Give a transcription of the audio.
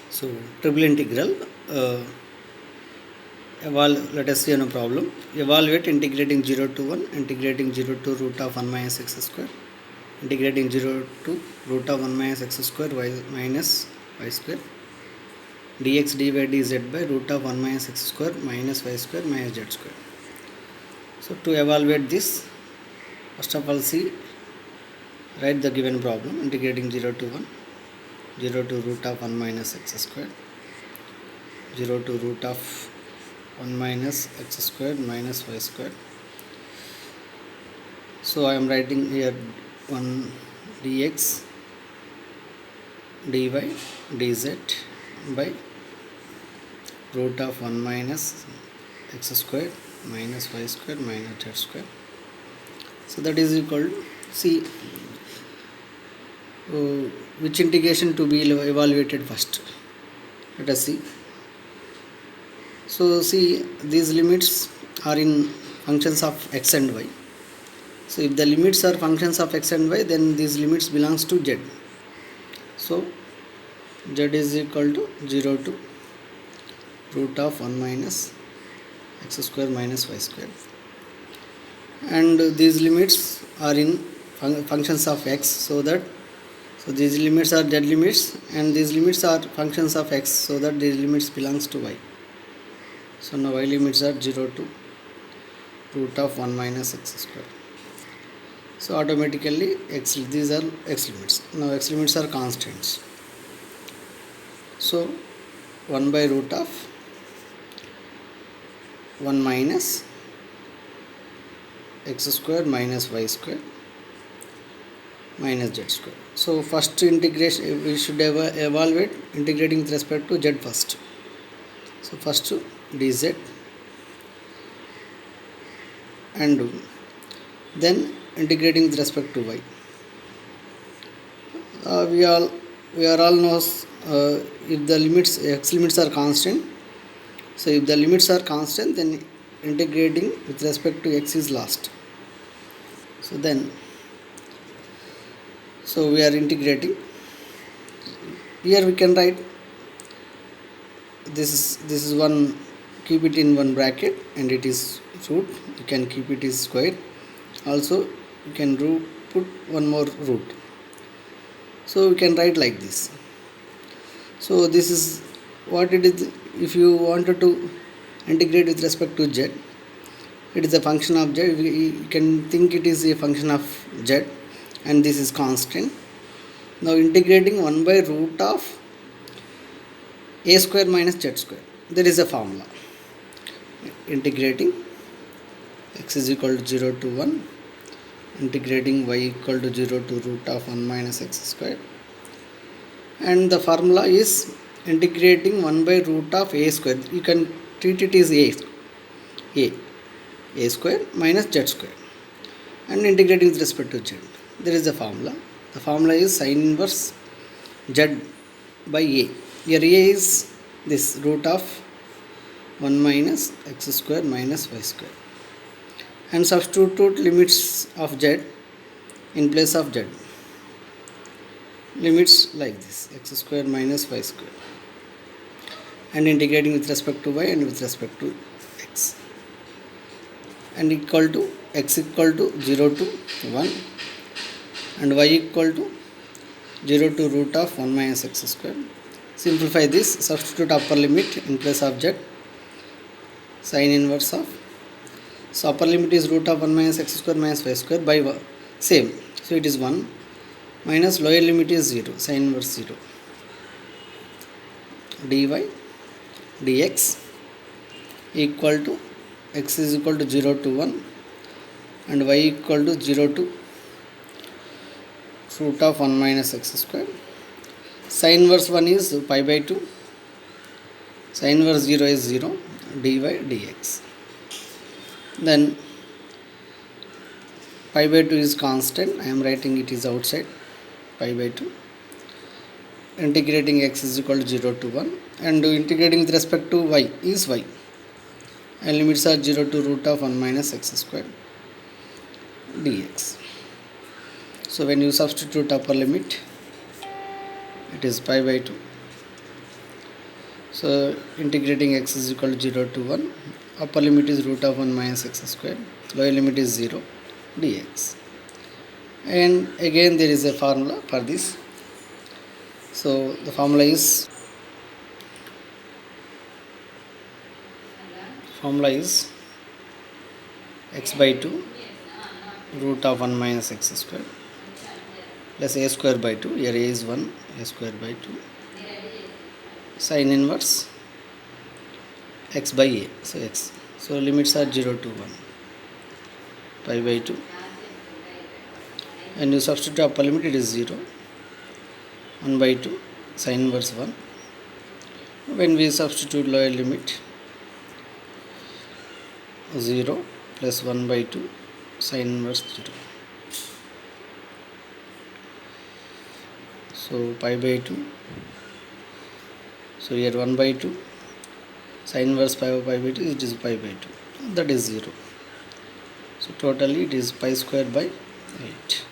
So triple integral, let us see on a problem. Evaluate integrating 0 to 1, integrating 0 to root of 1 minus x square, integrating 0 to root of 1 minus x square y minus y square, dx dy dz by root of 1 minus x square minus y square minus z square. So to evaluate this, first of all write the given problem. Integrating 0 to 1, 0 to root of 1 minus x square, 0 to root of 1 minus x square minus y square. So I am writing here 1 dx dy dz by root of 1 minus x square minus y square minus z square. So that is equal to, see which integration to be evaluated first. Let us see. So see, these limits are in functions of x and y. So if the limits are functions of x and y, then these limits belongs to z. So z is equal to 0 to root of 1 minus x square minus y square, and these limits are in functions of x, so these limits are z limits and these limits are functions of x, so that these limits belongs to y. So now y limits are 0 to root of 1 minus x square. So automatically these are x limits. Now x limits are constants. So 1 by root of 1 minus x square minus y square minus z square. So first integration, we should evaluate integrating with respect to z first. So first dz, and then integrating with respect to y. We are all knows if the limits x limits are constant. So if the limits are constant, then integrating with respect to x is last. So we are integrating. Here we can write this is one, keep it in one bracket, and it is root. You can keep it is square. Also you can put one more root. So we can write like this. So this is what it is. If you wanted to integrate with respect to z, it is a function of z. You can think it is a function of z, and this is constant. Now integrating 1 by root of a square minus z square. There is a formula. Integrating x is equal to 0 to 1, integrating y equal to 0 to root of 1 minus x square, and the formula is integrating 1 by root of a square. You can treat it as a square minus z square, and integrating with respect to z. There is a formula. The formula is sin inverse z by a. Here a is this root of 1 minus x square minus y square, and substitute limits of z in place of z. Limits like this, x square minus y square, and integrating with respect to y and with respect to x, and equal to x equal to 0 to 1 and y equal to 0 to root of 1 minus x square. Simplify this, substitute upper limit in place of z, sin inverse of, so upper limit is root of 1 minus x square minus y square by same, so it is 1 minus lower limit is 0, sin inverse 0, dy dx equal to x is equal to 0 to 1 and y equal to 0 to root of 1 minus x square. Sin inverse 1 is pi by 2, sin inverse 0 is 0, dy dx. Then pi by 2 is constant. I am writing it is outside, pi by 2. Integrating x is equal to 0 to 1, and integrating with respect to y is y, and limits are 0 to root of 1 minus x square dx. So when you substitute upper limit, it is pi by 2 So integrating x is equal to 0 to 1. Upper limit is root of 1 minus x square. Lower limit is 0 dx. And again there is a formula for this. So the formula is x by 2 root of 1 minus x square plus a square by 2. Here a is 1, a square by 2. Sin inverse x by a. So x. So limits are 0 to 1. Pi by 2. And you substitute upper limit, it is 0. 1 by 2 sin inverse 1. When we substitute lower limit, 0 plus 1 by 2 sin inverse 0. So pi by 2. So here 1 by 2 sin inverse pi by 2, it is pi by 2. That is 0. So totally it is pi square by 8.